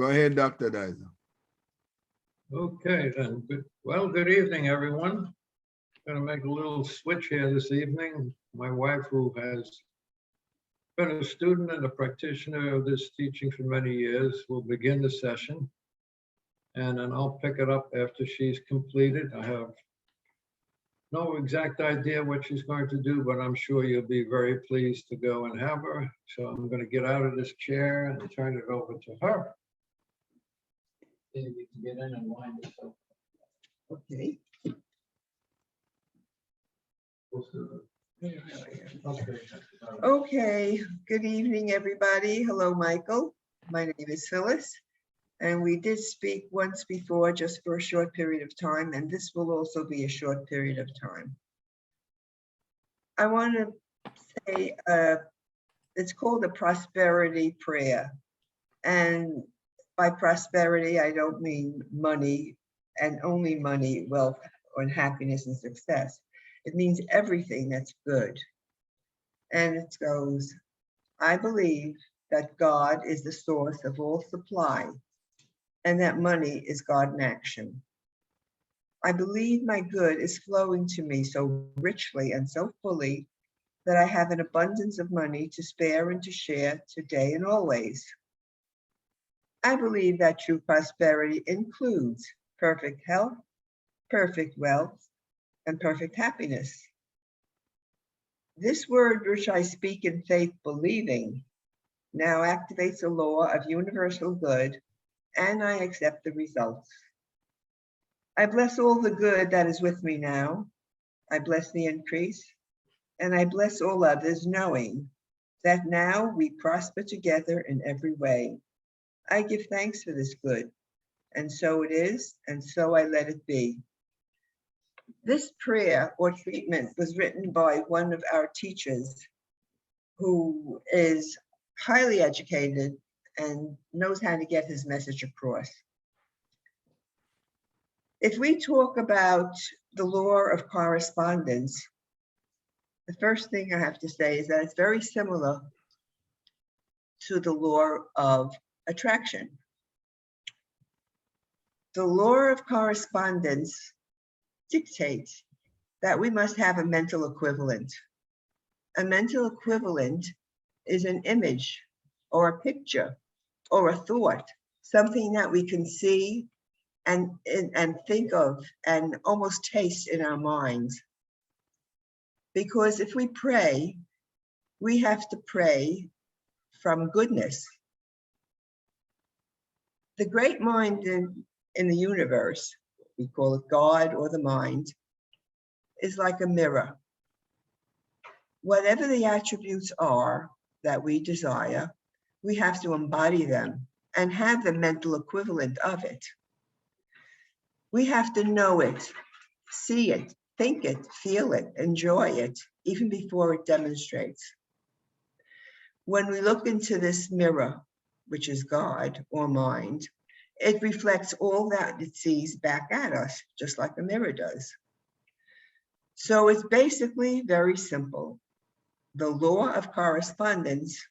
Go ahead, Dr. Dyson. Okay, then. Good evening, everyone. Going to make a little switch here this evening. My wife, who has been a student and a practitioner of this teaching for many years, will begin the session. And then I'll pick it up after she's completed. I have no exact idea what she's going to do, but I'm sure you'll be very pleased to go and have her. So I'm going to get out of this chair and turn it over to her. Maybe you can get in and wind yourself. Okay. Okay, good evening, everybody. Hello, Michael. My name is Phyllis, and we did speak once before just for a short period of time, and this will also be a short period of time. I want to say it's called a prosperity prayer, and by prosperity, I don't mean money and only money, wealth, and happiness and success. It means everything that's good. And it goes, I believe that God is the source of all supply and that money is God in action. I believe my good is flowing to me so richly and so fully that I have an abundance of money to spare and to share today and always. I believe that true prosperity includes perfect health, perfect wealth, and perfect happiness. This word which I speak in faith believing now activates a law of universal good, and I accept the results. I bless all the good that is with me now. I bless the increase, and I bless all others, knowing that now we prosper together in every way. I give thanks for this good, and so it is, and so I let it be. This prayer or treatment was written by one of our teachers who is highly educated and knows how to get his message across. If we talk about the law of correspondence, the first thing I have to say is that it's very similar to the law of attraction. The law of correspondence dictates that we must have a mental equivalent. A mental equivalent is an image or a picture or a thought, something that we can see and think of and almost taste in our minds. Because if we pray, we have to pray from goodness. The great mind in the universe, we call it God or the mind, is like a mirror. Whatever the attributes are that we desire, we have to embody them and have the mental equivalent of it. We have to know it, see it, think it, feel it, enjoy it, even before it demonstrates. When we look into this mirror, which is God or mind, it reflects all that it sees back at us, just like a mirror does. So it's basically very simple. The law of correspondence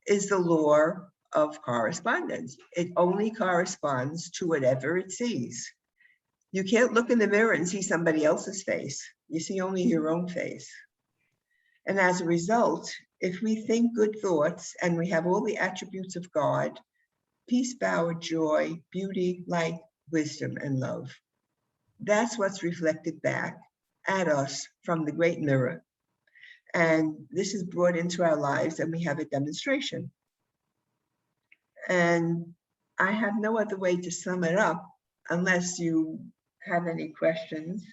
is the law of correspondence. It only corresponds to whatever it sees. You can't look in the mirror and see somebody else's face. You see only your own face. And as a result, if we think good thoughts and we have all the attributes of God, peace, power, joy, beauty, light, wisdom, and love, that's what's reflected back at us from the great mirror. And this is brought into our lives and we have a demonstration. And I have no other way to sum it up unless you have any questions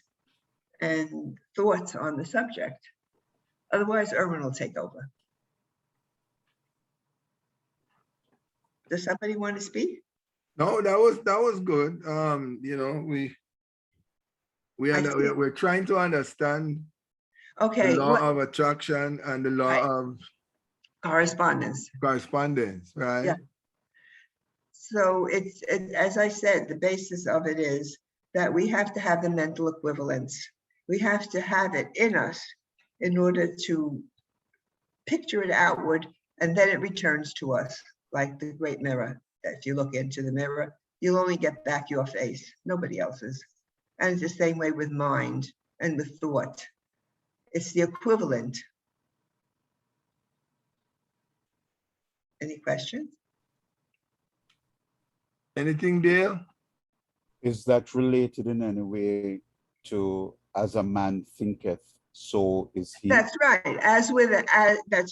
and thoughts on the subject. Otherwise, Erwin will take over. Does somebody want to speak? No, that was good. You know, we're trying to understand Okay, the law of attraction and the law of correspondence, right? Yeah. So it's as I said, the basis of it is that we have to have the mental equivalence. We have to have it in us in order to picture it outward, and then it returns to us like the great mirror. If you look into the mirror, you'll only get back your face, nobody else's. And it's the same way with mind and with thought. It's the equivalent. Any questions? Anything, Dale? Is that related in any way to as a man thinketh, so is he? That's right. That's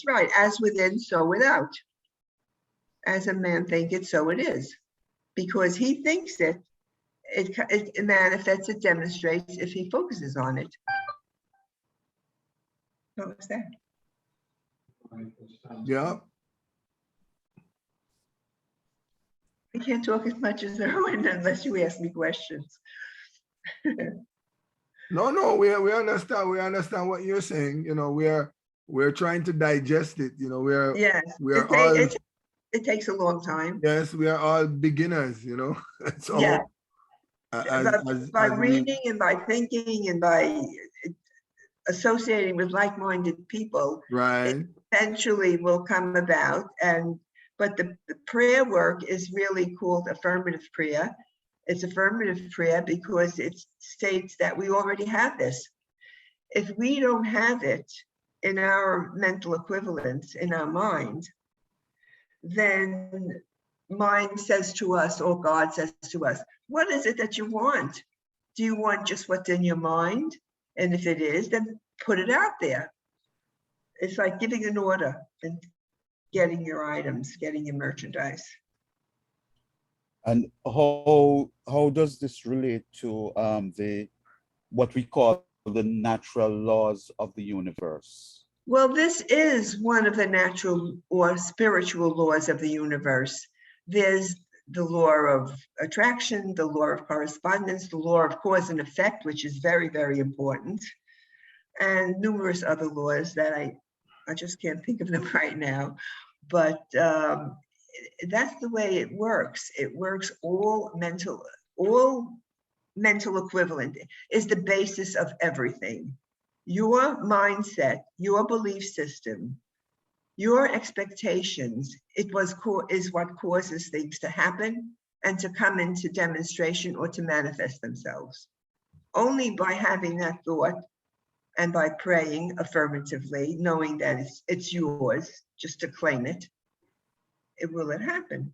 right. As within, so without. As a man thinketh, so it is. Because he thinks it, it manifests, it demonstrates if he focuses on it. What was that? Yeah. I can't talk as much as Edwin unless you ask me questions. No, we understand. We understand what you're saying. You know, we're trying to digest it. You know, Yes, it takes a long time. yes, we are all beginners. You know, so Yeah. By as reading and by thinking and by associating with like-minded people, right. eventually will come about. But the prayer work is really called affirmative prayer. It's affirmative prayer because it states that we already have this. If we don't have it in our mental equivalence, in our mind, then mind says to us, or God says to us, what is it that you want? Do you want just what's in your mind? And if it is, then put it out there. It's like giving an order and getting your items, getting your merchandise. And how does this relate to what we call the natural laws of the universe? Well, this is one of the natural or spiritual laws of the universe. There's the law of attraction, the law of correspondence, the law of cause and effect, which is very, very important, and numerous other laws that I just can't think of them right now. But that's the way it works. It works all mental equivalent is the basis of everything. Your mindset, your belief system, your expectations, is what causes things to happen and to come into demonstration or to manifest themselves. Only by having that thought and by praying affirmatively, knowing that it's yours, just to claim it, will it happen.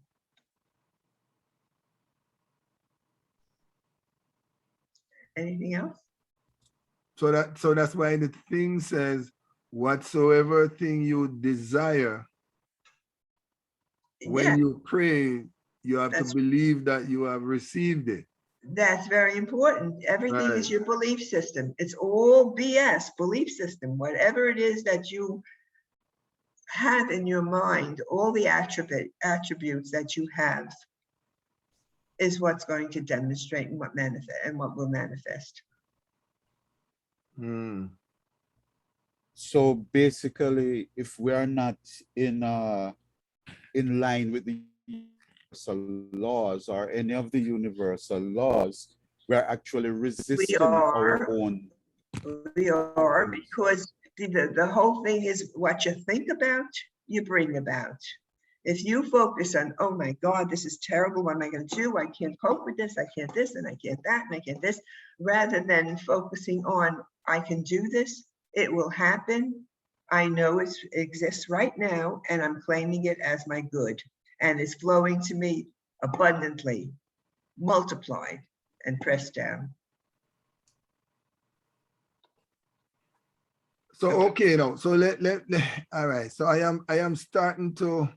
Anything else? So that's why the thing says, whatsoever thing you desire, when Yeah, you pray, you have to believe that you have received it. that's very important. Everything is Right. your belief system. It's all BS, belief system. Whatever it is that you have in your mind, all the attributes that you have is what's going to demonstrate and what will manifest. Hmm. So basically, if we are not in line with the universal laws or any of the universal laws, we are actually resisting our own. We are, because the whole thing is what you think about, you bring about. If you focus on, oh my God, this is terrible, what am I going to do? I can't cope with this, I can't this, and I can't that, and I can't this, rather than focusing on, I can do this, it will happen, I know it exists right now, and I'm claiming it as my good, and it's flowing to me abundantly, multiplied, and pressed down. So okay now. So let all right. So I am starting to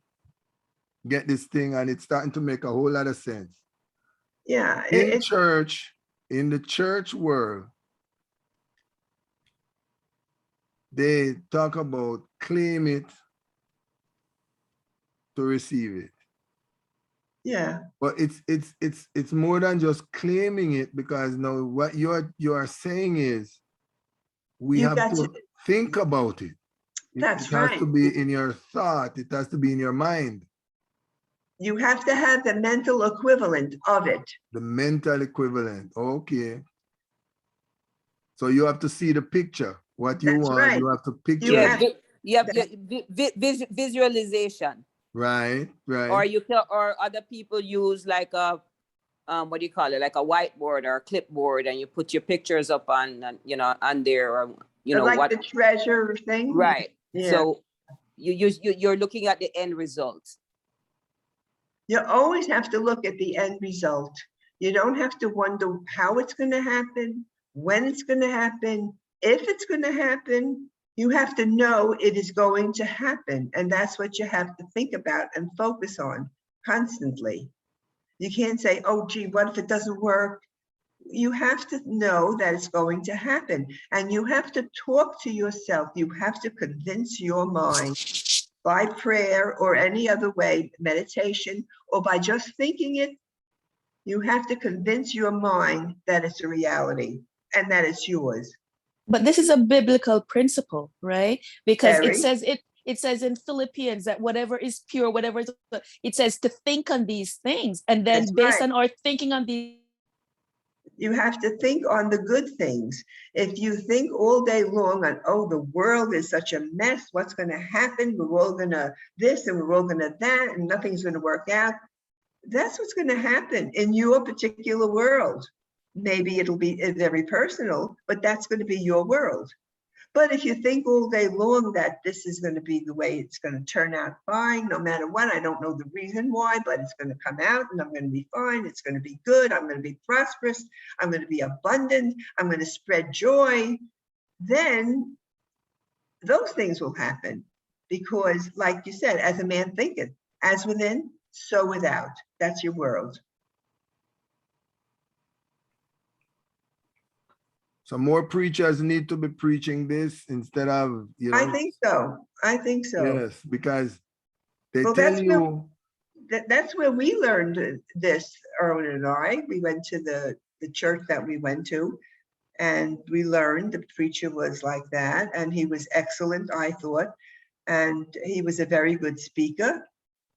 get this thing, and it's starting to make a whole lot of sense. Yeah. In the church world, they talk about claim it to receive it. Yeah. But it's more than just claiming it, because now what you are saying is we have to think about it. That's it has right. to be in your thought. It has to be in your mind. You have to have the mental equivalent of it. The mental equivalent. Okay. So you have to see the picture. What you That's want, right. you have to picture it. Visualization. Right, Or right. you can, or other people use like a what do you call it, like a whiteboard or a clipboard, and you put your pictures up on you know, on there, or you know Like what, the treasure thing. right? Yeah. So you're looking at the end result. You always have to look at the end result. You don't have to wonder how it's going to happen, when it's going to happen, if it's going to happen. You have to know it is going to happen. And that's what you have to think about and focus on constantly. You can't say, oh, gee, what if it doesn't work? You have to know that it's going to happen. And you have to talk to yourself. You have to convince your mind by prayer or any other way, meditation, or by just thinking it. You have to convince your mind that it's a reality and that it's yours. But this is a biblical principle, right? Because Very. it says in Philippians that whatever is pure, whatever is, it says to think on these things. And then That's based right. on our thinking on these, You have to think on the good things. If you think all day long on, oh, the world is such a mess, what's going to happen? We're all going to this and we're all going to that, and nothing's going to work out. That's what's going to happen in your particular world. Maybe it'll be very personal, but that's going to be your world. But if you think all day long that this is going to be the way it's going to turn out fine, no matter what, I don't know the reason why, but it's going to come out and I'm going to be fine. It's going to be good. I'm going to be prosperous. I'm going to be abundant. I'm going to spread joy. Then those things will happen because, like you said, as a man thinketh, as within, so without. That's your world. So more preachers need to be preaching this instead of, you know. I think so. I think so. Yes, because they Well, tell you. That's where we learned this, Erwin and I. We went to the church that we went to, and we learned the preacher was like that, and he was excellent, I thought, and he was a very good speaker,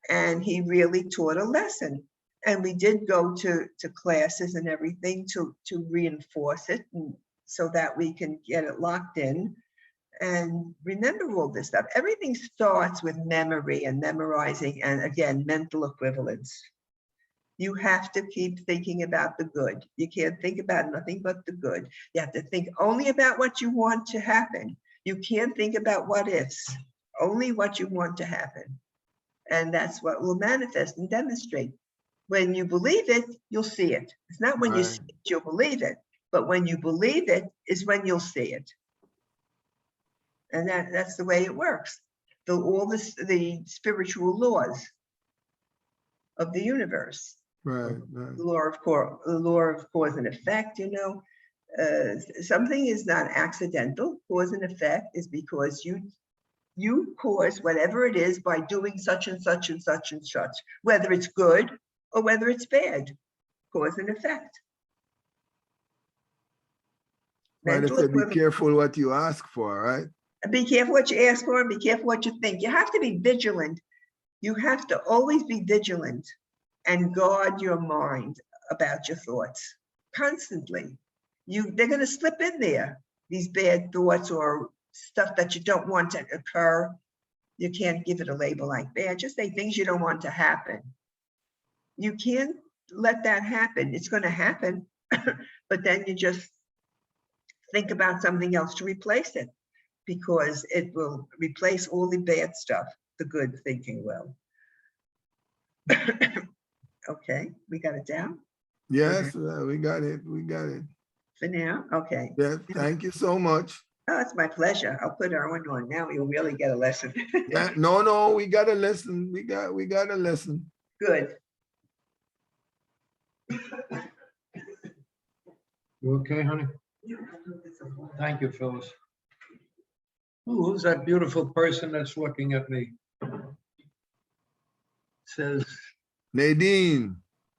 and he really taught a lesson. And we did go to classes and everything to reinforce it, and so that we can get it locked in and remember all this stuff. Everything starts with memory and memorizing, and again, mental equivalence. You have to keep thinking about the good. You can't think about nothing but the good. You have to think only about what you want to happen. You can't think about what ifs, only what you want to happen. And that's what will manifest and demonstrate. When you believe it, you'll see it. It's not when you see it, you'll believe it. But when you believe it is when you'll see it. And that's the way it works. The spiritual laws of the universe. Right, right. The law of cause and effect, you know. Something is not accidental. Cause and effect is because you cause whatever it is by doing such and such and such and such, whether it's good or whether it's bad. Cause and effect. Right, so be careful what you ask for, right? Be careful what you ask for and be careful what you think. You have to be vigilant. You have to always be vigilant and guard your mind about your thoughts constantly. They're going to slip in there, these bad thoughts or stuff that you don't want to occur. You can't give it a label like bad. Just say things you don't want to happen. You can't let that happen. It's going to happen, but then you just think about something else to replace it, because it will replace all the bad stuff. The good thinking will. Okay, we got it down? Yes, we got it. We got it. For now? Okay. Yeah, thank you so much. Oh, it's my pleasure. I'll put Erwin on now. You'll really get a lesson. Yeah, no, we got a lesson. We got a lesson. Good. You okay, honey? Thank you, Phyllis. Ooh, who's that beautiful person that's looking at me? Says Nadine.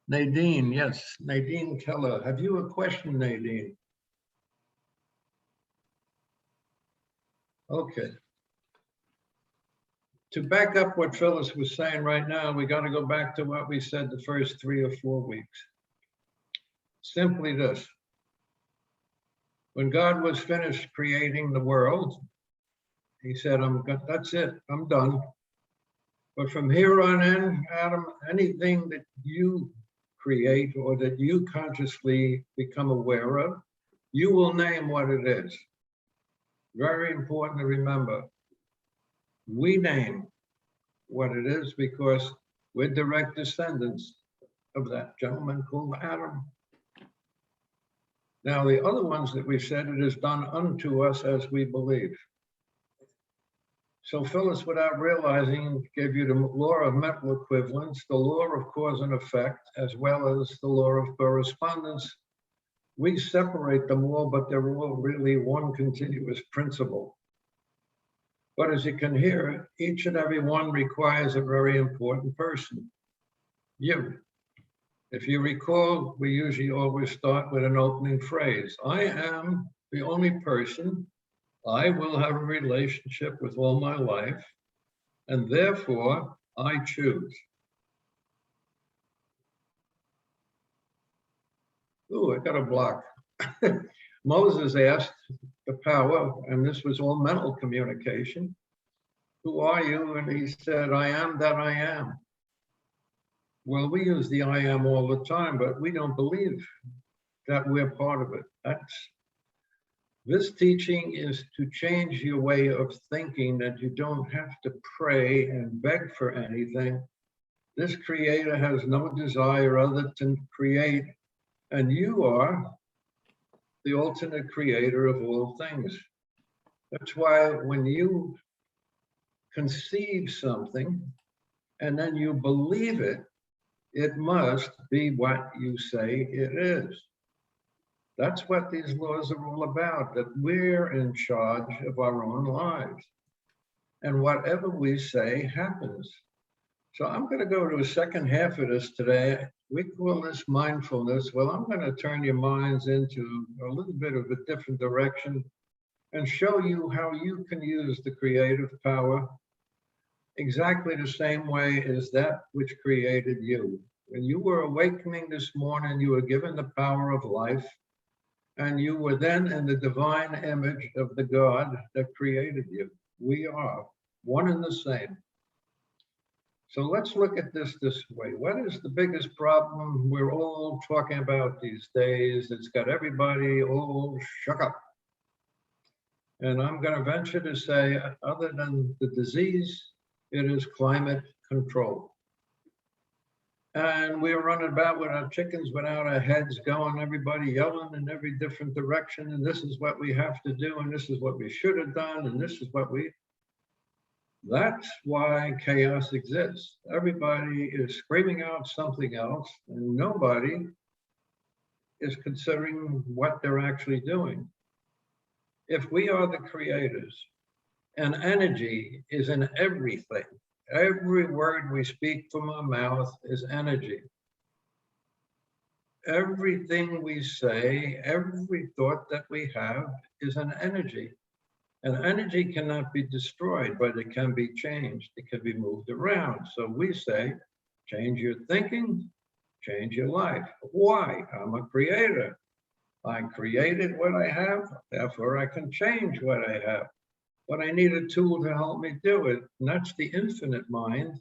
Nadine, yes, Nadine Keller. Have you a question, Nadine? Okay. To back up what Phyllis was saying right now, we got to go back to what we said the first 3 or 4 weeks. Simply this. When God was finished creating the world, he said, that's it, I'm done. But from here on in, Adam, anything that you create or that you consciously become aware of, you will name what it is. Very important to remember. We name what it is because we're direct descendants of that gentleman called Adam. Now, the other ones that we said, it is done unto us as we believe. So Phyllis, without realizing, gave you the law of mental equivalence, the law of cause and effect, as well as the law of correspondence. We separate them all, but they're all really one continuous principle. But as you can hear, each and every one requires a very important person, you. If you recall, we usually always start with an opening phrase. I am the only person. I will have a relationship with all my life, and therefore I choose. Ooh, I got a block. Moses asked the power, and this was all mental communication, who are you? And he said, I am that I am. Well, we use the I am all the time, but we don't believe that we're part of it. This teaching is to change your way of thinking, that you don't have to pray and beg for anything. This creator has no desire other than create, and you are the ultimate creator of all things. That's why when you conceive something and then you believe it, it must be what you say it is. That's what these laws are all about, that we're in charge of our own lives. And whatever we say happens. So I'm going to go to a second half of this today. We call this mindfulness. Well, I'm going to turn your minds into a little bit of a different direction and show you how you can use the creative power exactly the same way as that which created you. When you were awakening this morning, you were given the power of life, and you were then in the divine image of the God that created you. We are one and the same. So let's look at this way. What is the biggest problem we're all talking about these days? It's got everybody all shook up. And I'm going to venture to say, other than the disease, it is climate control. And we're running about with our chickens without our heads going, everybody yelling in every different direction. And this is what we have to do. And this is what we should have done. And this is what that's why chaos exists. Everybody is screaming out something else, and nobody is considering what they're actually doing. If we are the creators, and energy is in everything, every word we speak from our mouth is energy. Everything we say, every thought that we have is an energy. And energy cannot be destroyed, but it can be changed. It can be moved around. So we say, change your thinking, change your life. Why? I'm a creator. I created what I have, therefore I can change what I have. But I need a tool to help me do it. And that's the infinite mind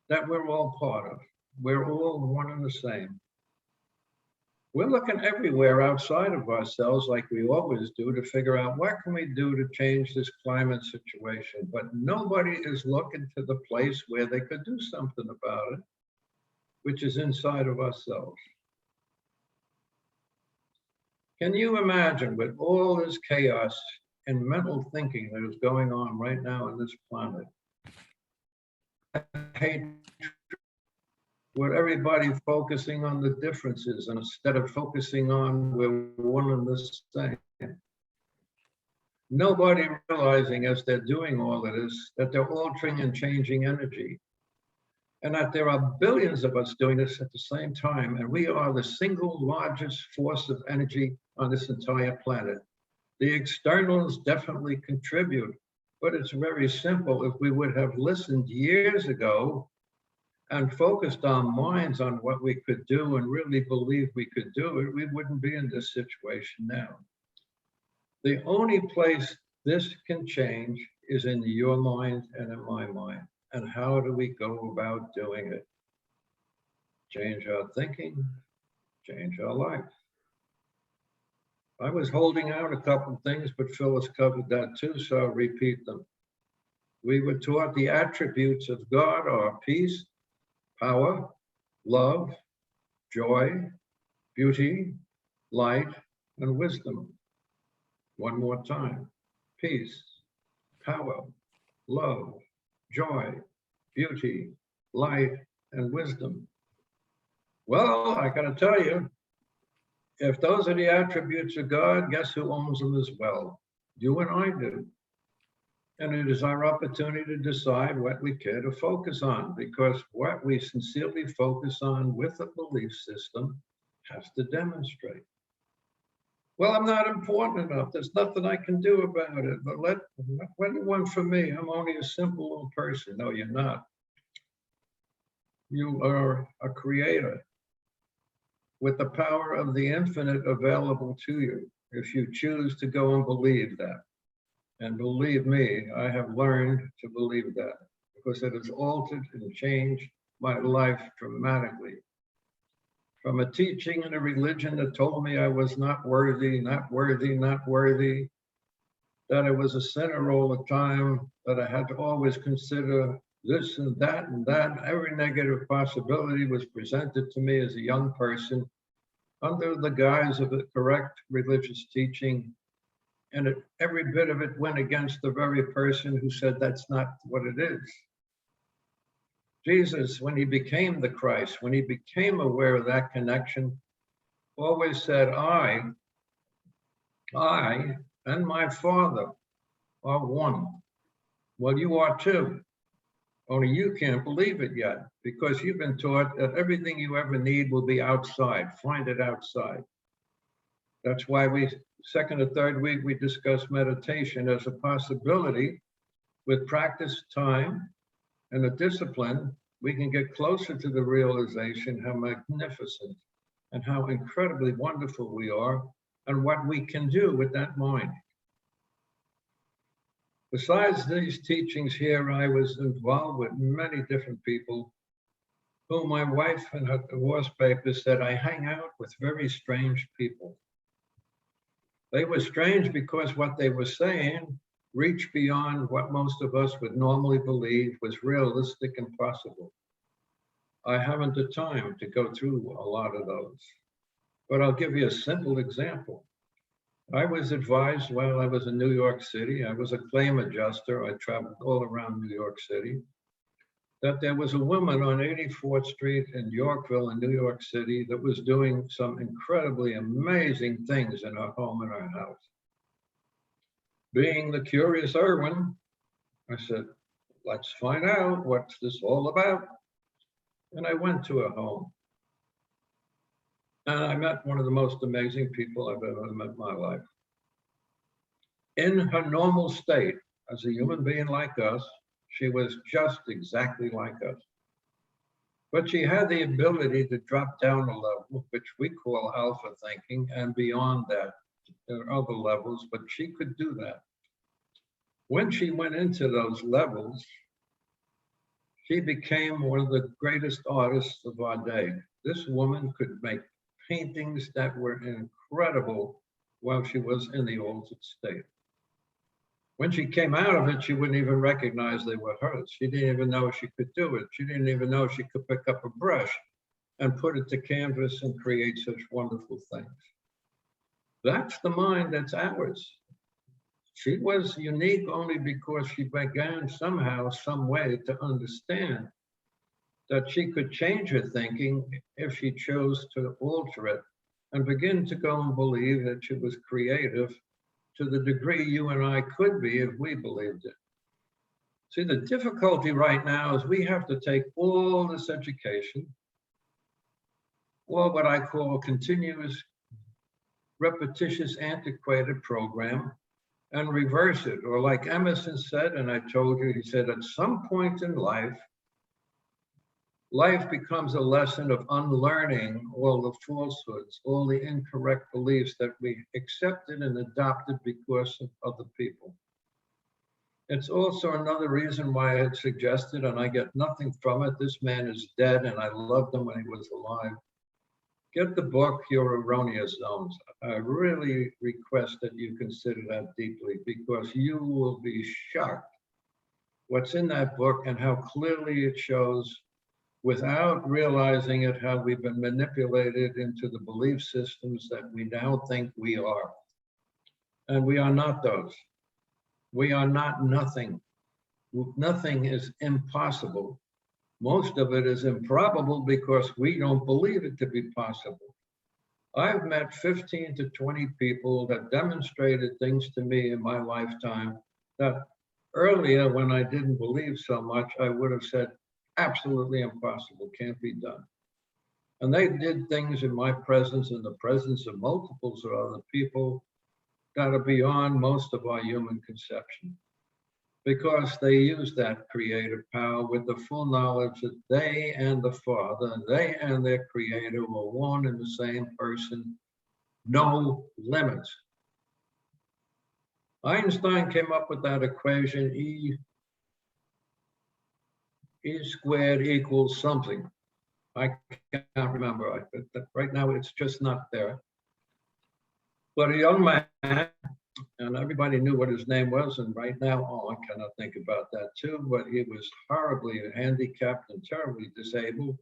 that we're all part of. We're all one and the same. We're looking everywhere outside of ourselves, like we always do, to figure out what can we do to change this climate situation. But nobody is looking to the place where they could do something about it, which is inside of ourselves. Can you imagine, with all this chaos and mental thinking that is going on right now on this planet, with everybody focusing on the differences and instead of focusing on we're one and the same. Nobody realizing as they're doing all of this, that they're altering and changing energy. And that there are billions of us doing this at the same time. And we are the single largest force of energy on this entire planet. The externals definitely contribute, but it's very simple. If we would have listened years ago and focused our minds on what we could do and really believed we could do it, we wouldn't be in this situation now. The only place this can change is in your mind and in my mind. And how do we go about doing it? Change our thinking, change our life. I was holding out a couple of things, but Phyllis covered that too, so I'll repeat them. We were taught the attributes of God are peace, power, love, joy, beauty, light, and wisdom. One more time. Peace, power, love, joy, beauty, light, and wisdom. Well, I gotta tell you, if those are the attributes of God, guess who owns them as well? You and I do. And it is our opportunity to decide what we care to focus on, because what we sincerely focus on with a belief system has to demonstrate. Well, I'm not important enough. There's nothing I can do about it. But what do you want from me? I'm only a simple little person. No, you're not. You are a creator with the power of the infinite available to you, if you choose to go and believe that. And believe me, I have learned to believe that, because it has altered and changed my life dramatically. From a teaching and a religion that told me I was not worthy, not worthy, not worthy, that I was a sinner all the time, that I had to always consider this and that and that. Every negative possibility was presented to me as a young person under the guise of the correct religious teaching. And every bit of it went against the very person who said that's not what it is. Jesus, when he became the Christ, when he became aware of that connection, always said, I and my Father are one. Well, you are too. Only you can't believe it yet, because you've been taught that everything you ever need will be outside. Find it outside. That's why second or third week, we discuss meditation as a possibility. With practice, time, and a discipline, we can get closer to the realization how magnificent and how incredibly wonderful we are, and what we can do with that mind. Besides these teachings here, I was involved with many different people whom my wife in her divorce papers said I hang out with very strange people. They were strange because what they were saying reached beyond what most of us would normally believe was realistic and possible. I haven't the time to go through a lot of those, but I'll give you a simple example. I was advised while I was in New York City, I was a claim adjuster, I traveled all around New York City, that there was a woman on 84th Street in Yorkville in New York City that was doing some incredibly amazing things in her home and her house. Being the curious Edwin, I said, let's find out what's this all about. And I went to her home. And I met one of the most amazing people I've ever met in my life. In her normal state, as a human being like us, she was just exactly like us. But she had the ability to drop down a level, which we call alpha thinking, and beyond that, there are other levels, but she could do that. When she went into those levels, she became one of the greatest artists of our day. This woman could make paintings that were incredible while she was in the altered state. When she came out of it, she wouldn't even recognize they were hers. She didn't even know she could do it. She didn't even know she could pick up a brush and put it to canvas and create such wonderful things. That's the mind that's ours. She was unique only because she began somehow, some way to understand that she could change her thinking if she chose to alter it and begin to go and believe that she was creative to the degree you and I could be if we believed it. See, the difficulty right now is we have to take all this education, or what I call a continuous, repetitious, antiquated program, and reverse it. Or like Emerson said, and I told you, he said, at some point in life, life becomes a lesson of unlearning all the falsehoods, all the incorrect beliefs that we accepted and adopted because of other people. It's also another reason why I had suggested, and I get nothing from it, this man is dead and I loved him when he was alive. Get the book, Your Erroneous Zones. I really request that you consider that deeply, because you will be shocked what's in that book and how clearly it shows, without realizing it, how we've been manipulated into the belief systems that we now think we are. And we are not those. We are not nothing. Nothing is impossible. Most of it is improbable because we don't believe it to be possible. I've met 15 to 20 people that demonstrated things to me in my lifetime that earlier, when I didn't believe so much, I would have said, absolutely impossible, can't be done. And they did things in my presence, in the presence of multiples of other people, that are beyond most of our human conception, because they use that creative power with the full knowledge that they and the Father, they and their Creator were one and the same person, no limits. Einstein came up with that equation, E squared equals something. I can't remember, right now it's just not there. But a young man, and everybody knew what his name was, and right now, oh, I cannot think about that too, but he was horribly handicapped and terribly disabled,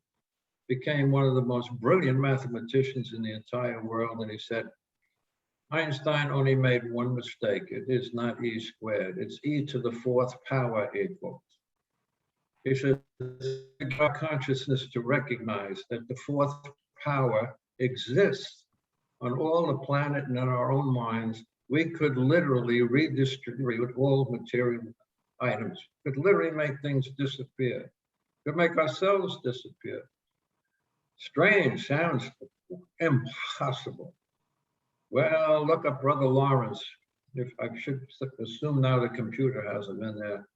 became one of the most brilliant mathematicians in the entire world, and he said, Einstein only made one mistake. It is not E squared, it's E to the fourth power equals. He said, our consciousness to recognize that the fourth power exists on all the planet and in our own minds. We could literally redistribute all material items, could literally make things disappear, could make ourselves disappear. Strange, sounds impossible. Well, look up Brother Lawrence. If I should assume now the computer has him in there.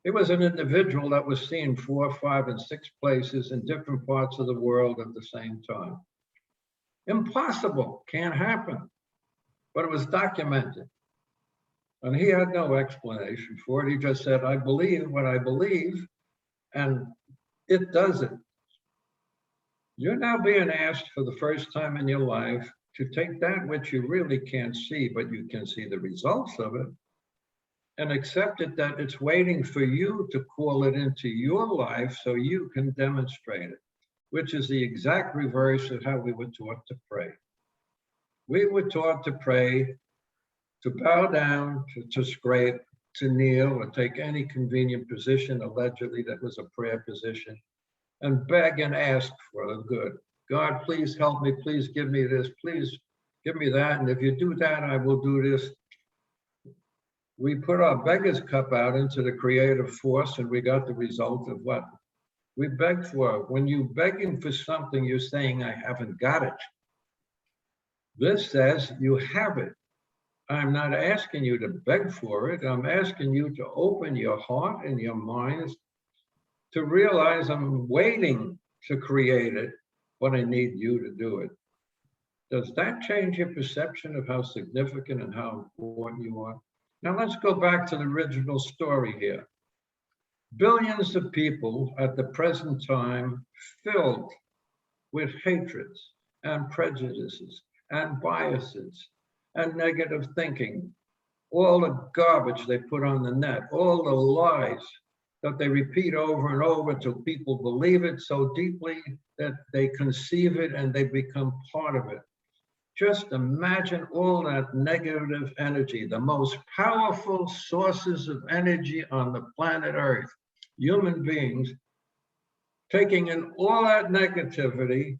It was an individual that was seen 4, 5, and 6 places in different parts of the world at the same time. Impossible, can't happen. But it was documented. And he had no explanation for it. He just said, I believe what I believe, and it does it. You're now being asked for the first time in your life to take that which you really can't see, but you can see the results of it, and accept it that it's waiting for you to call it into your life so you can demonstrate it, which is the exact reverse of how we were taught to pray. We were taught to pray, to bow down, to scrape, to kneel, or take any convenient position, allegedly that was a prayer position, and beg and ask for the good. God, please help me, please give me this, please give me that, and if you do that, I will do this. We put our beggar's cup out into the creative force, and we got the result of what we begged for. When you're begging for something, you're saying, I haven't got it. This says you have it. I'm not asking you to beg for it. I'm asking you to open your heart and your minds to realize I'm waiting to create it, but I need you to do it. Does that change your perception of how significant and how important you are? Now let's go back to the original story here. Billions of people at the present time filled with hatreds and prejudices and biases and negative thinking, all the garbage they put on the net, all the lies that they repeat over and over until people believe it so deeply that they conceive it and they become part of it. Just imagine all that negative energy, the most powerful sources of energy on the planet Earth, human beings, taking in all that negativity,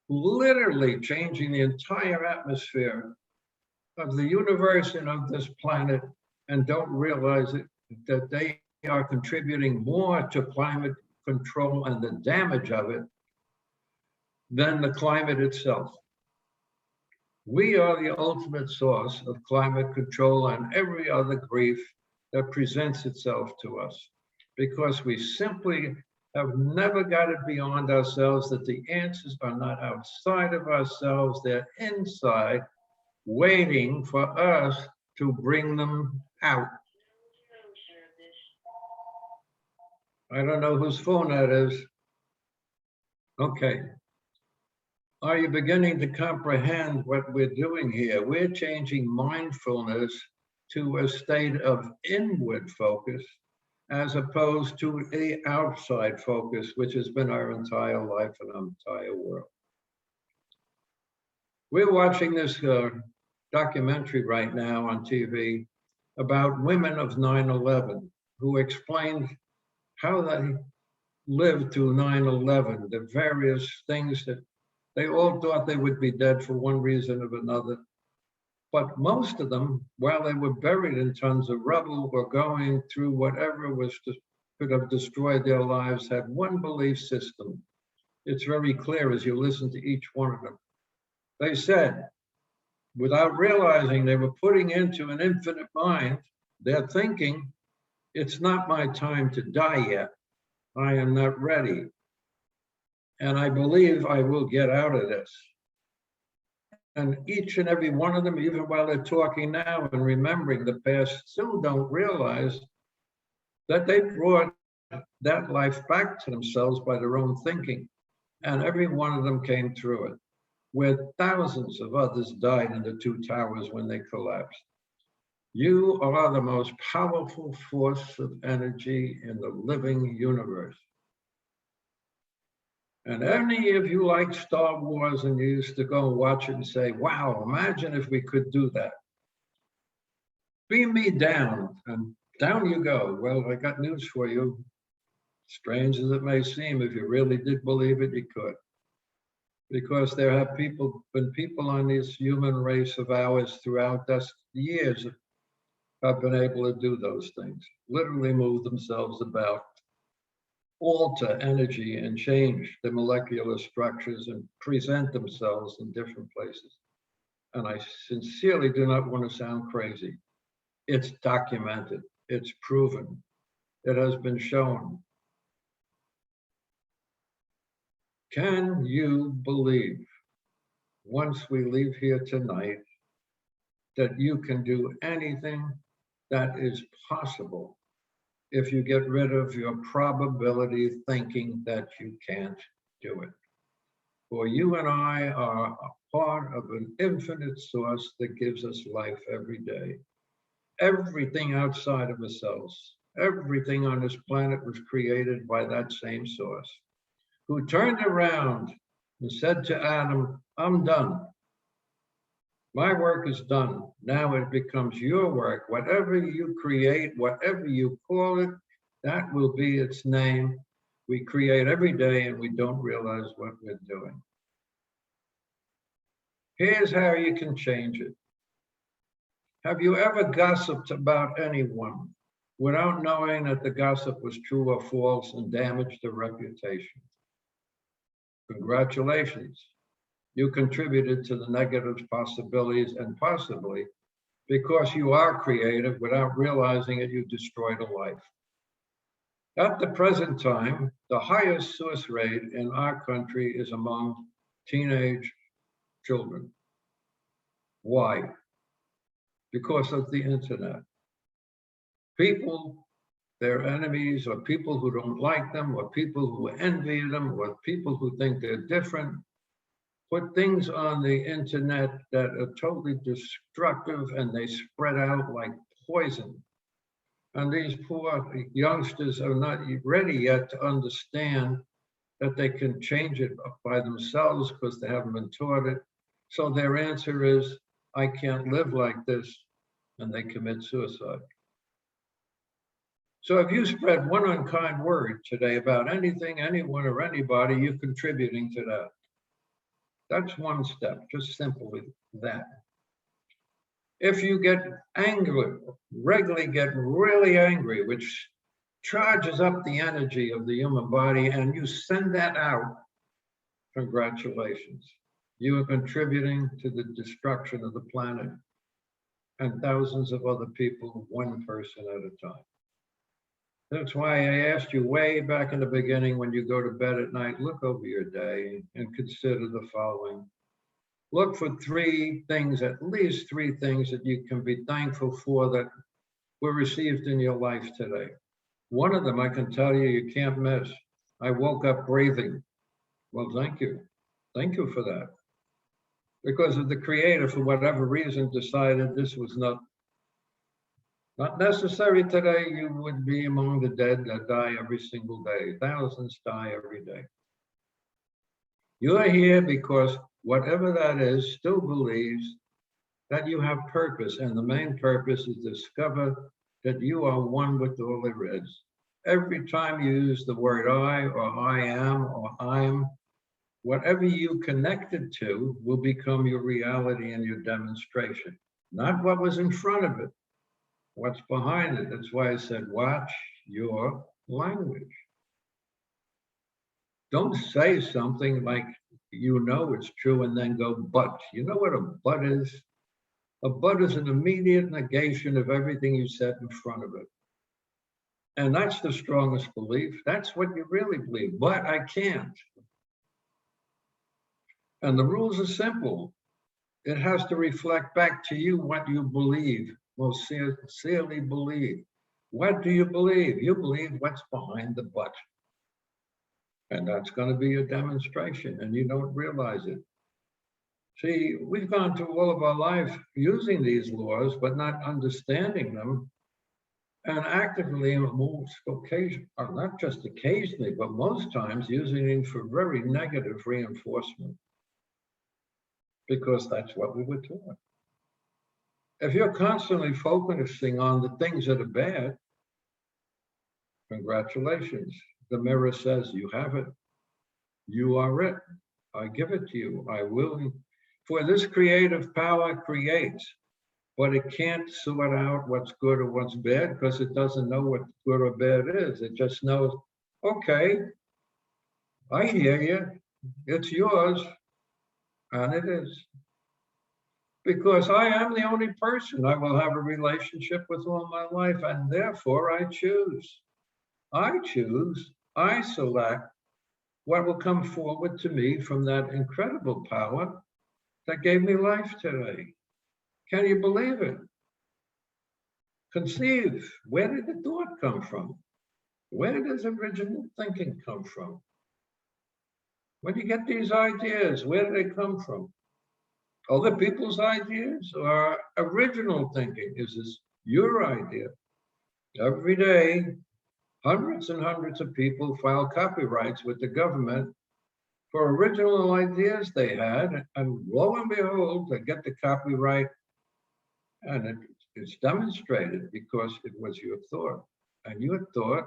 literally changing the entire atmosphere of the universe and of this planet, and don't realize it, that they are contributing more to climate control and the damage of it than the climate itself. We are the ultimate source of climate control and every other grief that presents itself to us, because we simply have never got it beyond ourselves, that the answers are not outside of ourselves, they're inside, waiting for us to bring them out. I don't know whose phone that is. Okay. Are you beginning to comprehend what we're doing here? We're changing mindfulness to a state of inward focus as opposed to the outside focus, which has been our entire life and our entire world. We're watching this documentary right now on TV about women of 9/11 who explained how they lived through 9/11, the various things that they all thought they would be dead for one reason or another. But most of them, while they were buried in tons of rubble or going through whatever could have destroyed their lives, had one belief system. It's very clear as you listen to each one of them. They said, without realizing they were putting into an infinite mind, they're thinking, it's not my time to die yet. I am not ready. And I believe I will get out of this. And each and every one of them, even while they're talking now and remembering the past, still don't realize that they brought that life back to themselves by their own thinking. And every one of them came through it, where thousands of others died in the two towers when they collapsed. You are the most powerful force of energy in the living universe. And any of you like Star Wars and you used to go and watch it and say, wow, imagine if we could do that. Beam me down, and down you go. Well, I got news for you. Strange as it may seem, if you really did believe it, you could. Because there have been people on this human race of ours throughout the years have been able to do those things, literally move themselves about, alter energy and change the molecular structures and present themselves in different places. And I sincerely do not want to sound crazy. It's documented, it's proven, it has been shown. Can you believe, once we leave here tonight, that you can do anything that is possible if you get rid of your probability thinking that you can't do it? For you and I are a part of an infinite source that gives us life every day. Everything outside of ourselves, everything on this planet was created by that same source, who turned around and said to Adam, I'm done. My work is done. Now it becomes your work. Whatever you create, whatever you call it, that will be its name. We create every day and we don't realize what we're doing. Here's how you can change it. Have you ever gossiped about anyone without knowing that the gossip was true or false and damaged their reputation? Congratulations. You contributed to the negative possibilities, and possibly because you are creative without realizing it, you destroyed a life. At the present time, the highest source rate in our country is among teenage children. Why? Because of the internet. People, their enemies, or people who don't like them, or people who envy them, or people who think they're different, put things on the internet that are totally destructive, and they spread out like poison. And these poor youngsters are not ready yet to understand that they can change it by themselves because they haven't been taught it. So their answer is, I can't live like this, and they commit suicide. So if you spread one unkind word today about anything, anyone, or anybody, you're contributing to that. That's one step, just simply that. If you get angry, regularly get really angry, which charges up the energy of the human body, and you send that out, congratulations. You are contributing to the destruction of the planet and thousands of other people, one person at a time. That's why I asked you way back in the beginning, when you go to bed at night, look over your day and consider the following. Look for three things, at least three things that you can be thankful for that were received in your life today. One of them I can tell you, you can't miss. I woke up breathing. Well, thank you. Thank you for that. Because if the creator, for whatever reason, decided this was not necessary today, you would be among the dead that die every single day. Thousands die every day. You're here because whatever that is still believes that you have purpose, and the main purpose is to discover that you are one with all there is. Every time you use the word I, or I am, or I'm, whatever you connected to will become your reality and your demonstration, not what was in front of it, what's behind it. That's why I said, watch your language. Don't say something like you know it's true and then go, but. You know what a but is? A but is an immediate negation of everything you said in front of it. And that's the strongest belief. That's what you really believe. But I can't. And the rules are simple. It has to reflect back to you what you believe, most sincerely believe. What do you believe? You believe what's behind the but. And that's going to be your demonstration, and you don't realize it. See, we've gone through all of our life using these laws, but not understanding them, and actively, most occasionally, or not just occasionally, but most times using them for very negative reinforcement, because that's what we were taught. If you're constantly focusing on the things that are bad, congratulations. The mirror says you have it. You are it. I give it to you. I will. For this creative power creates, but it can't sort out what's good or what's bad because it doesn't know what good or bad is. It just knows, okay, I hear you. It's yours. And it is. Because I am the only person I will have a relationship with all my life, and therefore I choose. I choose, I select what will come forward to me from that incredible power that gave me life today. Can you believe it? Conceive, where did the thought come from? Where does original thinking come from? When you get these ideas, where do they come from? Other people's ideas or original thinking? Is this your idea? Every day, hundreds and hundreds of people file copyrights with the government for original ideas they had, and lo and behold, they get the copyright, and it's demonstrated because it was your thought. And your thought,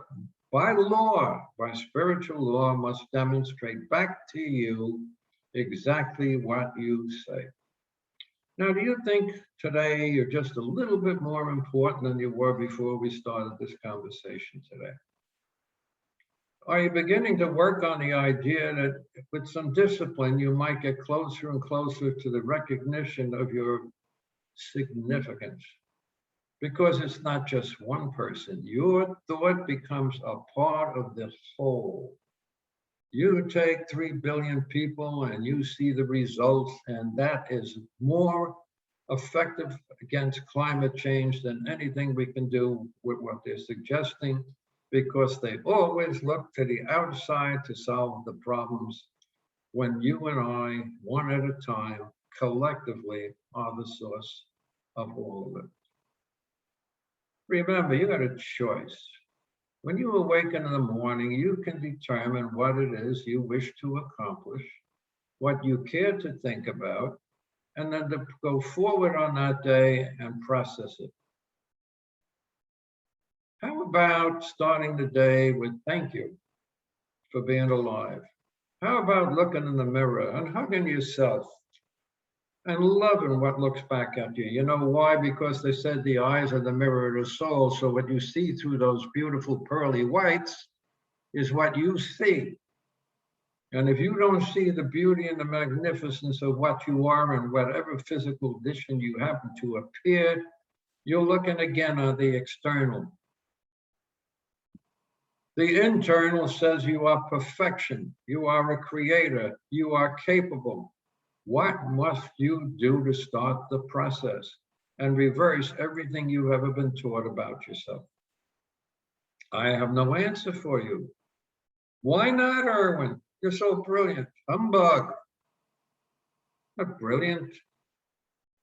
by law, by spiritual law, must demonstrate back to you exactly what you say. Now, do you think today you're just a little bit more important than you were before we started this conversation today? Are you beginning to work on the idea that with some discipline, you might get closer and closer to the recognition of your significance? Because it's not just one person. Your thought becomes a part of the whole. You take 3 billion people and you see the results, and that is more effective against climate change than anything we can do with what they're suggesting, because they always look to the outside to solve the problems when you and I, one at a time, collectively are the source of all of it. Remember, you got a choice. When you awaken in the morning, you can determine what it is you wish to accomplish, what you care to think about, and then to go forward on that day and process it. How about starting the day with thank you for being alive? How about looking in the mirror and hugging yourself and loving what looks back at you? You know why? Because they said the eyes are the mirror of the soul. So what you see through those beautiful pearly whites is what you see. And if you don't see the beauty and the magnificence of what you are in whatever physical condition you happen to appear, you're looking again at the external. The internal says you are perfection, you are a creator, you are capable. What must you do to start the process and reverse everything you've ever been taught about yourself? I have no answer for you. Why not, Edwin? You're so brilliant. Humbug. Not brilliant.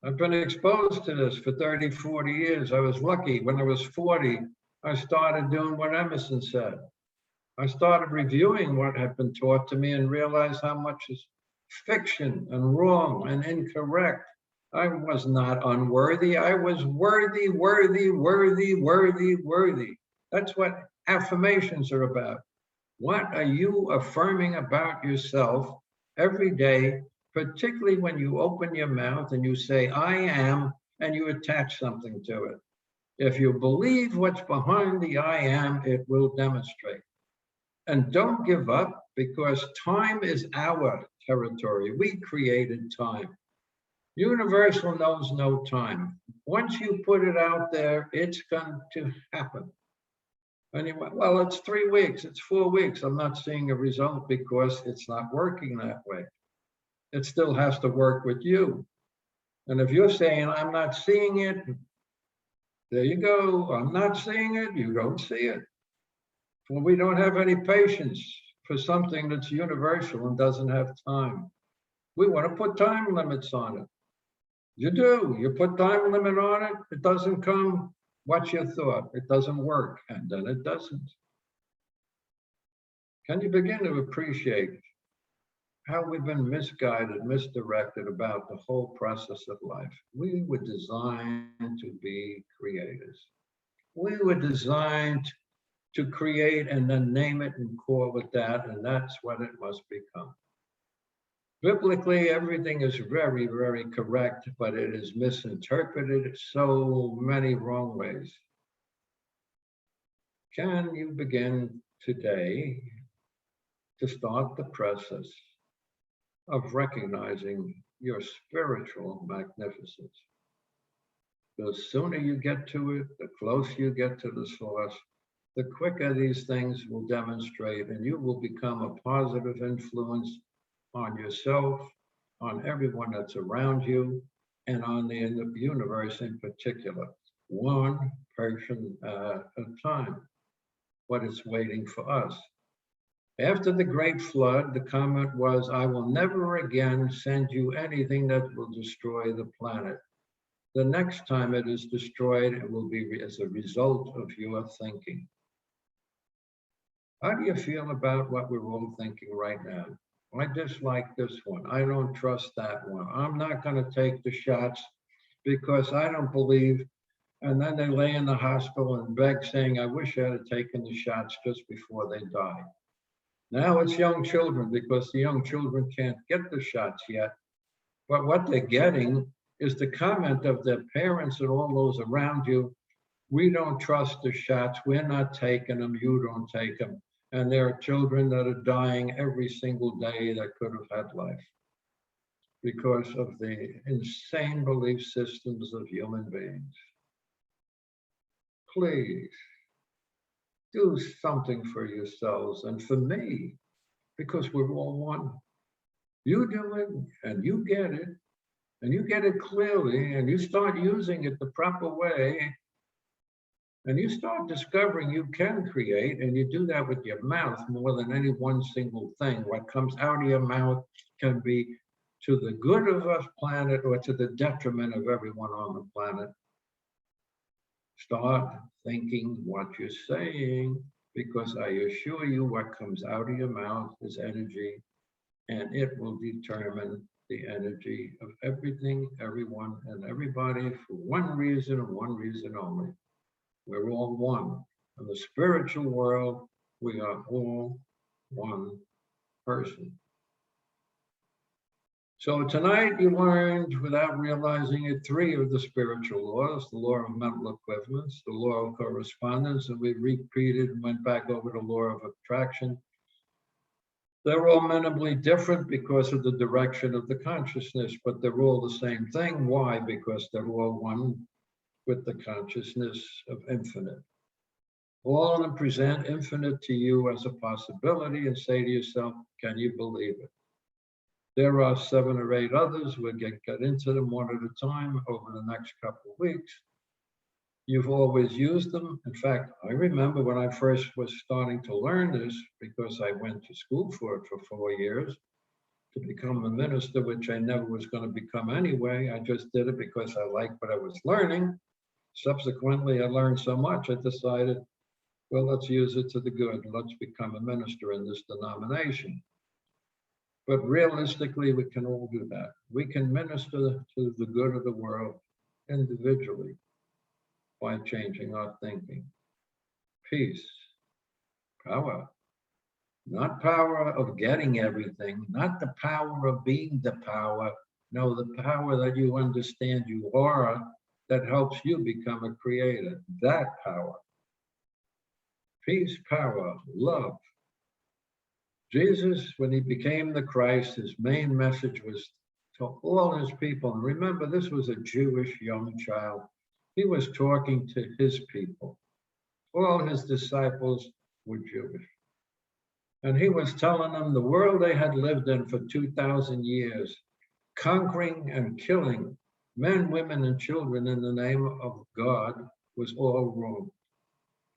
I've been exposed to this for 30, 40 years. I was lucky. When I was 40, I started doing what Emerson said. I started reviewing what had been taught to me and realized how much is fiction and wrong and incorrect. I was not unworthy. I was worthy, worthy, worthy, worthy, worthy. That's what affirmations are about. What are you affirming about yourself every day, particularly when you open your mouth and you say, I am, and you attach something to it? If you believe what's behind the I am, it will demonstrate. And don't give up, because time is our territory. We created time. Universal knows no time. Once you put it out there, it's going to happen. Anyway, well, it's 3 weeks, it's 4 weeks. I'm not seeing a result because it's not working that way. It still has to work with you. And if you're saying, I'm not seeing it, there you go. I'm not seeing it, you don't see it. Well, we don't have any patience for something that's universal and doesn't have time. We want to put time limits on it. You do. You put time limit on it, it doesn't come. What's your thought? It doesn't work, and then it doesn't. Can you begin to appreciate how we've been misguided, misdirected about the whole process of life? We were designed to be creators. We were designed to create and then name it and call it that, and that's what it must become. Biblically, everything is very, very correct, but it is misinterpreted so many wrong ways. Can you begin today to start the process of recognizing your spiritual magnificence? The sooner you get to it, the closer you get to the source, the quicker these things will demonstrate, and you will become a positive influence on yourself, on everyone that's around you, and on the universe in particular, one person at a time. What is waiting for us. After the Great Flood, the comment was, I will never again send you anything that will destroy the planet. The next time it is destroyed, it will be as a result of your thinking. How do you feel about what we're all thinking right now? I dislike this one. I don't trust that one. I'm not going to take the shots because I don't believe. And then they lay in the hospital and beg, saying, I wish I had taken the shots just before they died. Now it's young children, because the young children can't get the shots yet. But what they're getting is the comment of their parents and all those around you. We don't trust the shots. We're not taking them. You don't take them. And there are children that are dying every single day that could have had life because of the insane belief systems of human beings. Please do something for yourselves and for me, because we're all one. You do it and you get it clearly, and you start using it the proper way, and you start discovering you can create, and you do that with your mouth more than any one single thing. What comes out of your mouth can be to the good of our planet or to the detriment of everyone on the planet. Start thinking what you're saying, because I assure you what comes out of your mouth is energy, and it will determine the energy of everything, everyone, and everybody for one reason and one reason only. We're all one. In the spiritual world, we are all one person. So tonight you learned, without realizing it, 3 of the spiritual laws: the law of mental equivalence, the law of correspondence, and we repeated and went back over the law of attraction. They're all minimally different because of the direction of the consciousness, but they're all the same thing. Why? Because they're all one with the consciousness of infinite. All of them present infinite to you as a possibility, and say to yourself, can you believe it? There are 7 or 8 others. We'll get into them one at a time over the next couple of weeks. You've always used them. In fact, I remember when I first was starting to learn this, because I went to school for it for 4 years to become a minister, which I never was going to become anyway. I just did it because I liked what I was learning. Subsequently, I learned so much, I decided, well, let's use it to the good. Let's become a minister in this denomination. But realistically, we can all do that. We can minister to the good of the world individually by changing our thinking. Peace, power, not power of getting everything, not the power of being the power. No, the power that you understand you are, that helps you become a creator. That power. Peace, power, love. Jesus, when he became the Christ, his main message was to all his people. And remember, this was a Jewish young child. He was talking to his people. All his disciples were Jewish. And he was telling them the world they had lived in for 2,000 years, conquering and killing men, women, and children in the name of God, was all wrong.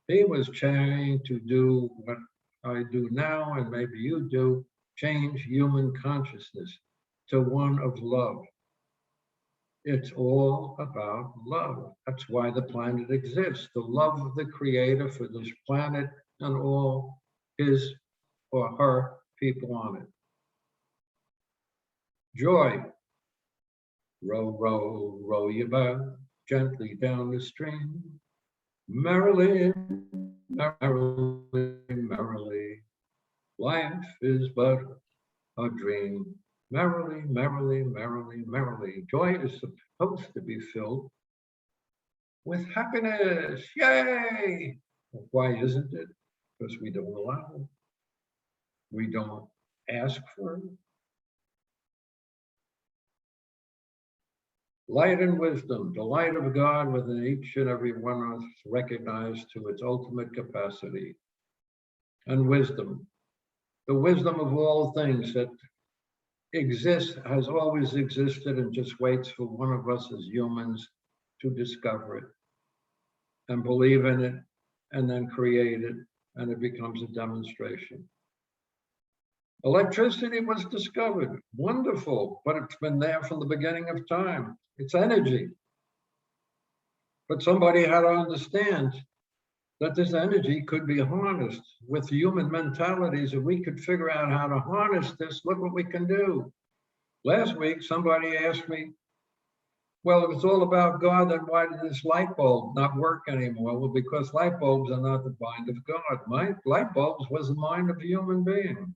He was trying to do what I do now, and maybe you do, change human consciousness to one of love. It's all about love. That's why the planet exists, the love of the Creator for this planet and all his or her people on it. Joy. Row, row, row your boat gently down the stream. Merrily, merrily, merrily. Life is but a dream. Merrily, merrily, merrily, merrily. Joy is supposed to be filled with happiness. Yay! Why isn't it? Because we don't allow it. We don't ask for it. Light and wisdom, the light of God within each and every one of us, recognized to its ultimate capacity. And wisdom, the wisdom of all things that exists, has always existed, and just waits for one of us as humans to discover it and believe in it and then create it, and it becomes a demonstration. Electricity was discovered, wonderful, but it's been there from the beginning of time. It's energy. But somebody had to understand that this energy could be harnessed with human mentalities. If we could figure out how to harness this, look what we can do. Last week, somebody asked me, well, if it's all about God, then why did this light bulb not work anymore? Well, because light bulbs are not the mind of God. My light bulbs was the mind of a human being.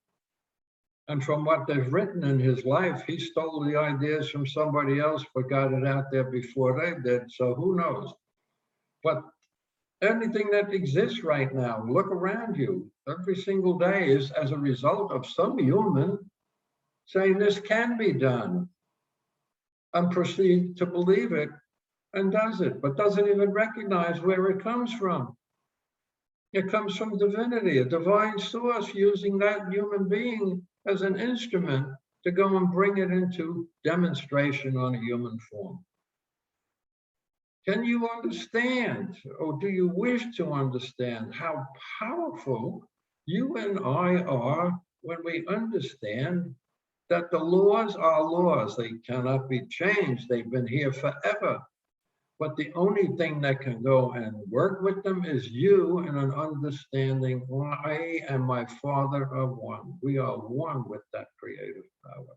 And from what they've written in his life, he stole the ideas from somebody else, but got it out there before they did. So who knows? But anything that exists right now, look around you. Every single day is as a result of some human saying this can be done and proceed to believe it and does it, but doesn't even recognize where it comes from. It comes from divinity, a divine source using that human being as an instrument to go and bring it into demonstration on a human form. Can you understand, or do you wish to understand, how powerful you and I are when we understand that the laws are laws? They cannot be changed. They've been here forever. But the only thing that can go and work with them is you, and an understanding, I and my Father are one. We are one with that creative power.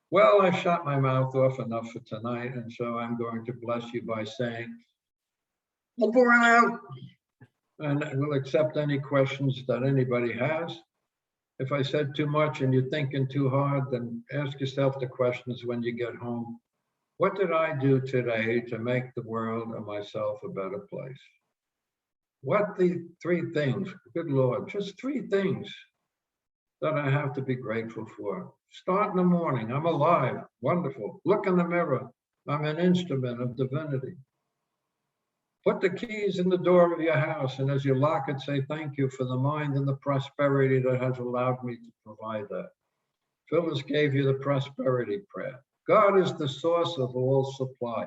Well, I shot my mouth off enough for tonight, and so I'm going to bless you by saying, over and out, and we'll accept any questions that anybody has. If I said too much and you're thinking too hard, then ask yourself the questions when you get home. What did I do today to make the world and myself a better place? What the 3 things, good Lord, just 3 things that I have to be grateful for. Start in the morning, I'm alive, wonderful. Look in the mirror, I'm an instrument of divinity. Put the keys in the door of your house, and as you lock it, say thank you for the mind and the prosperity that has allowed me to provide that. Phyllis gave you the prosperity prayer. God is the source of all supply.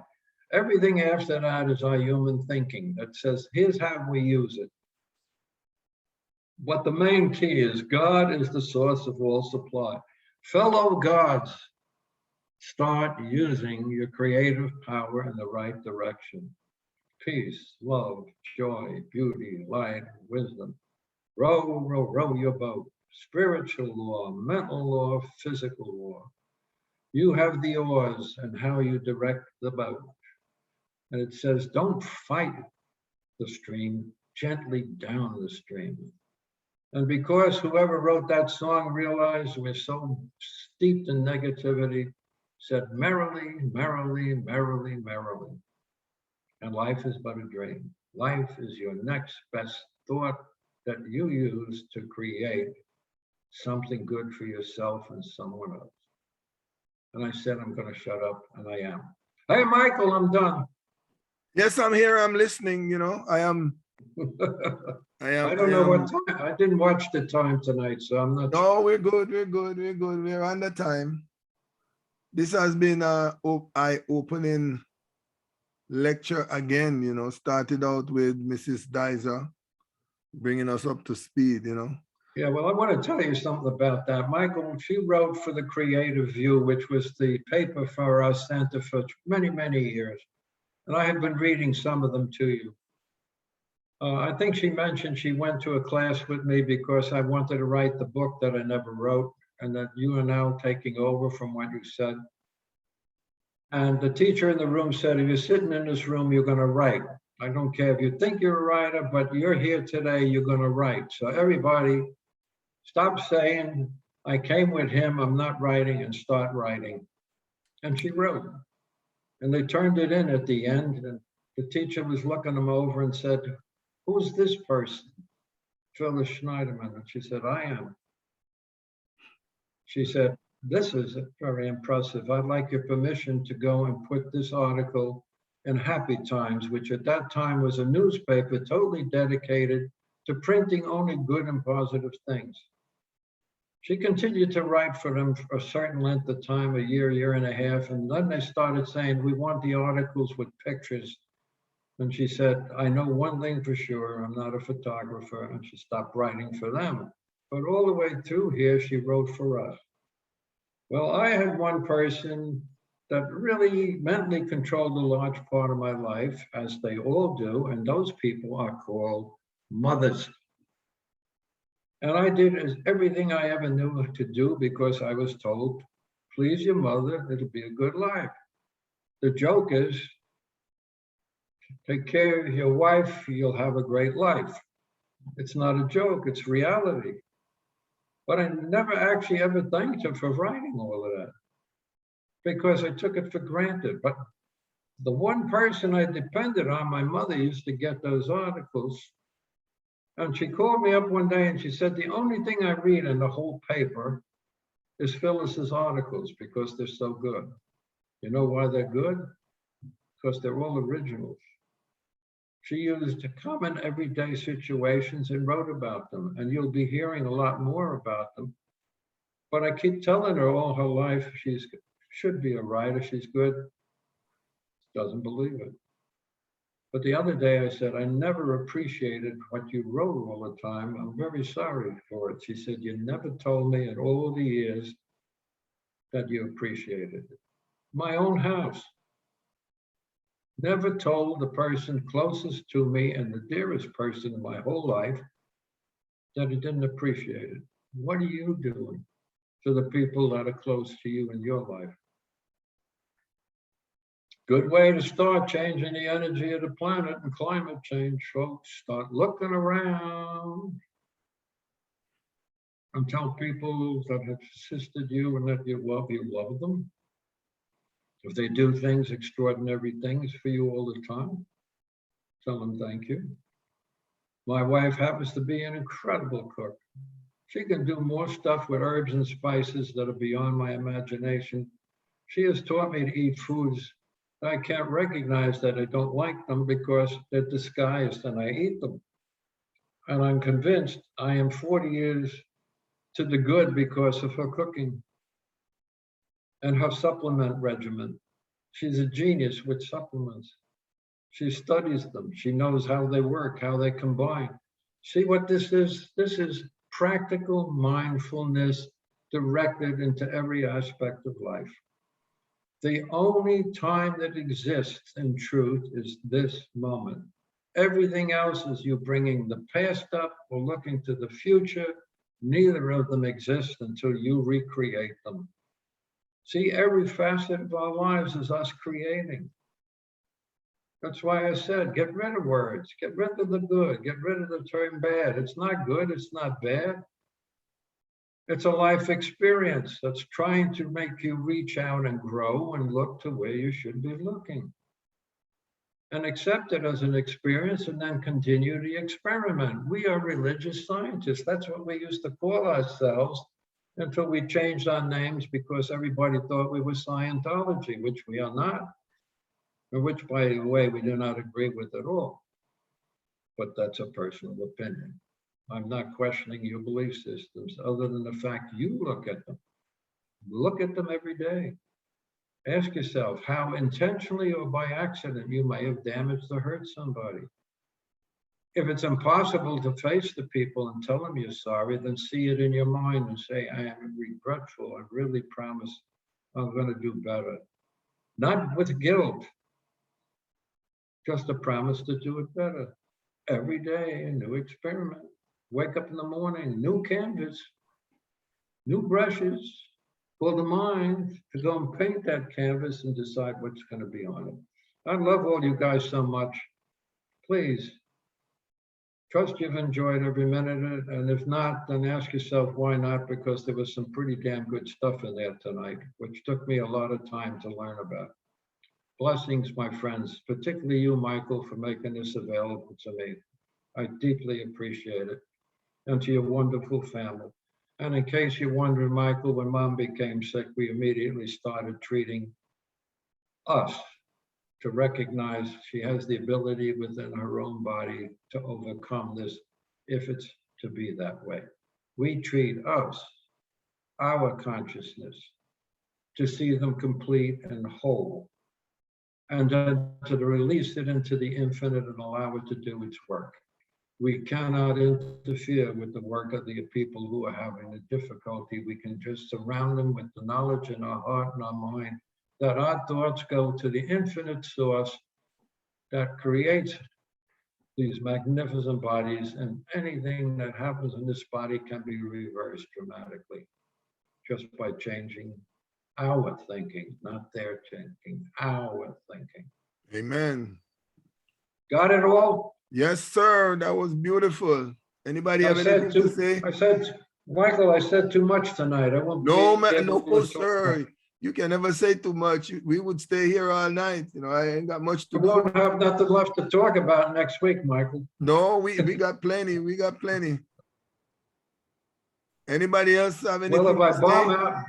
Everything after that is our human thinking that says, here's how we use it. But the main key is God is the source of all supply. Fellow gods, start using your creative power in the right direction. Peace, love, joy, beauty, light, wisdom. Row, row, row your boat. Spiritual law, mental law, physical law. You have the oars and how you direct the boat. And it says, don't fight the stream, gently down the stream. And because whoever wrote that song realized we're so steeped in negativity, said merrily, merrily, merrily, merrily. And life is but a dream. Life is your next best thought that you use to create something good for yourself and someone else. And I said, I'm going to shut up, and I am. Hey, Michael, I'm done. Yes, I'm here. I'm listening. You know, I am. I don't know what time. I didn't watch the time tonight, so I'm not. No, we're good. We're good. We're good. We're on the time. This has been a eye-opening lecture again. You know, started out with Mrs. Dizer, bringing us up to speed. You know. Yeah, well, I want to tell you something about that. Michael, she wrote for the Creative View, which was the paper for our center for many, many years. And I have been reading some of them to you. I think she mentioned she went to a class with me because I wanted to write the book that I never wrote, and that you are now taking over from what you said. And the teacher in the room said, if you're sitting in this room, you're going to write. I don't care if you think you're a writer, but you're here today, you're going to write. So everybody, stop saying, I came with him, I'm not writing, and start writing. And she wrote. And they turned it in at the end, and the teacher was looking them over and said, who's this person? Phyllis Schneiderman. And she said, I am. She said, this is very impressive. I'd like your permission to go and put this article in Happy Times, which at that time was a newspaper totally dedicated to printing only good and positive things. She continued to write for them for a certain length of time, a year and a half, and then they started saying, we want the articles with pictures. And she said, I know one thing for sure, I'm not a photographer, and she stopped writing for them. But all the way through here, she wrote for us. Well, I had one person that really mentally controlled a large part of my life, as they all do, and those people are called mothers. And I did everything I ever knew to do because I was told, please your mother, it'll be a good life. The joke is, take care of your wife, you'll have a great life. It's not a joke, it's reality. But I never actually ever thanked her for writing all of that because I took it for granted. But the one person I depended on, my mother, used to get those articles. And she called me up one day and she said, the only thing I read in the whole paper is Phyllis's articles because they're so good. You know why they're good? Because they're all originals. She used common everyday situations and wrote about them. And you'll be hearing a lot more about them. But I keep telling her all her life, she should be a writer, she's good. Doesn't believe it. But the other day I said, I never appreciated what you wrote all the time. I'm very sorry for it. She said, you never told me in all the years that you appreciated it. My own house. Never told the person closest to me and the dearest person in my whole life that I didn't appreciate it. What are you doing to the people that are close to you in your life? Good way to start changing the energy of the planet and climate change, folks. Start looking around and tell people that have assisted you and that you love them. If they do things, extraordinary things for you all the time, tell them thank you. My wife happens to be an incredible cook. She can do more stuff with herbs and spices that are beyond my imagination. She has taught me to eat foods I can't recognize that I don't like them because they're disguised and I eat them. And I'm convinced I am 40 years to the good because of her cooking and her supplement regimen. She's a genius with supplements. She studies them. She knows how they work, how they combine. See what this is? This is practical mindfulness directed into every aspect of life. The only time that exists in truth is this moment. Everything else is you bringing the past up or looking to the future. Neither of them exist until you recreate them. See, every facet of our lives is us creating. That's why I said, get rid of words, get rid of the good, get rid of the term bad. It's not good, it's not bad. It's a life experience that's trying to make you reach out and grow and look to where you should be looking. And accept it as an experience and then continue the experiment. We are religious scientists. That's what we used to call ourselves until we changed our names because everybody thought we were Scientology, which we are not. Which, by the way, we do not agree with at all. But that's a personal opinion. I'm not questioning your belief systems other than the fact you look at them. Look at them every day. Ask yourself how intentionally or by accident you may have damaged or hurt somebody. If it's impossible to face the people and tell them you're sorry, then see it in your mind and say, I am regretful. I really promise I'm going to do better. Not with guilt, just a promise to do it better. Every day, a new experiment. Wake up in the morning, new canvas, new brushes for the mind to go and paint that canvas and decide what's going to be on it. I love all you guys so much. Please, trust you've enjoyed every minute of it. And if not, then ask yourself why not, because there was some pretty damn good stuff in there tonight, which took me a lot of time to learn about. Blessings, my friends, particularly you, Michael, for making this available to me. I deeply appreciate it. And to your wonderful family. And in case you're wondering, Michael, when Mom became sick, we immediately started treating us to recognize she has the ability within her own body to overcome this, if it's to be that way. We treat us, our consciousness, to see them complete and whole, and then to release it into the infinite and allow it to do its work. We cannot interfere with the work of the people who are having the difficulty. We can just surround them with the knowledge in our heart and our mind that our thoughts go to the infinite source that creates these magnificent bodies, and anything that happens in this body can be reversed dramatically just by changing our thinking, not their thinking, our thinking. Amen. Got it all? Yes, sir. That was beautiful. Anybody have anything to say? I said, Michael, I said too much tonight. I won't No, be man, able no, to talk. sir. You can never say too much. We would stay here all night. You know, I ain't got much to We do. won't have nothing left to talk about next week, Michael. No, we got plenty. We got plenty. Anybody else have anything Well, if I to bomb say? out,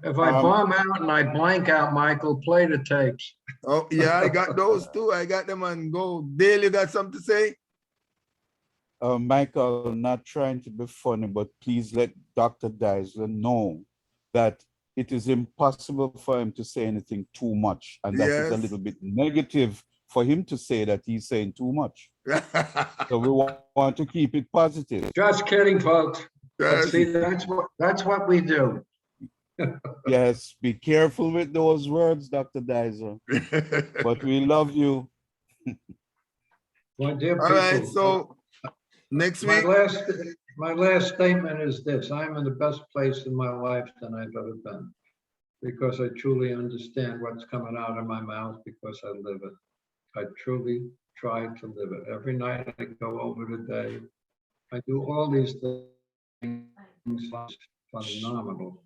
if I bomb out and I blank out, Michael, play the tapes. Oh, yeah, I got those too. I got them on go. Dale, you got something to say? Michael, not trying to be funny, but please let Dr. Deisler know that it is impossible for him to say anything too much. And that is a Yes. little bit negative for him to say that he's saying too much. So we want to keep it positive. Just kidding, folks. But Yes. see, that's what we do. Yes, be careful with those words, Dr. Deisler. But we love you. My dear All right, people, so next my week, last statement is this: I'm in the best place in my life than I've ever been, because I truly understand what's coming out of my mouth because I live it. I truly try to live it. Every night I go over the day. I do all these things. Phenomenal.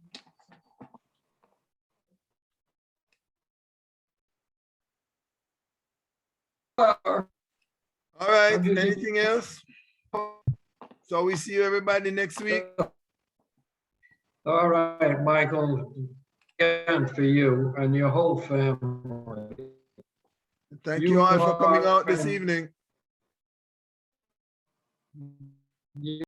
all right, I'm using- anything else? So we see everybody next week. All right, Michael, again for you and your whole family. Thank You you all for coming are- out this evening.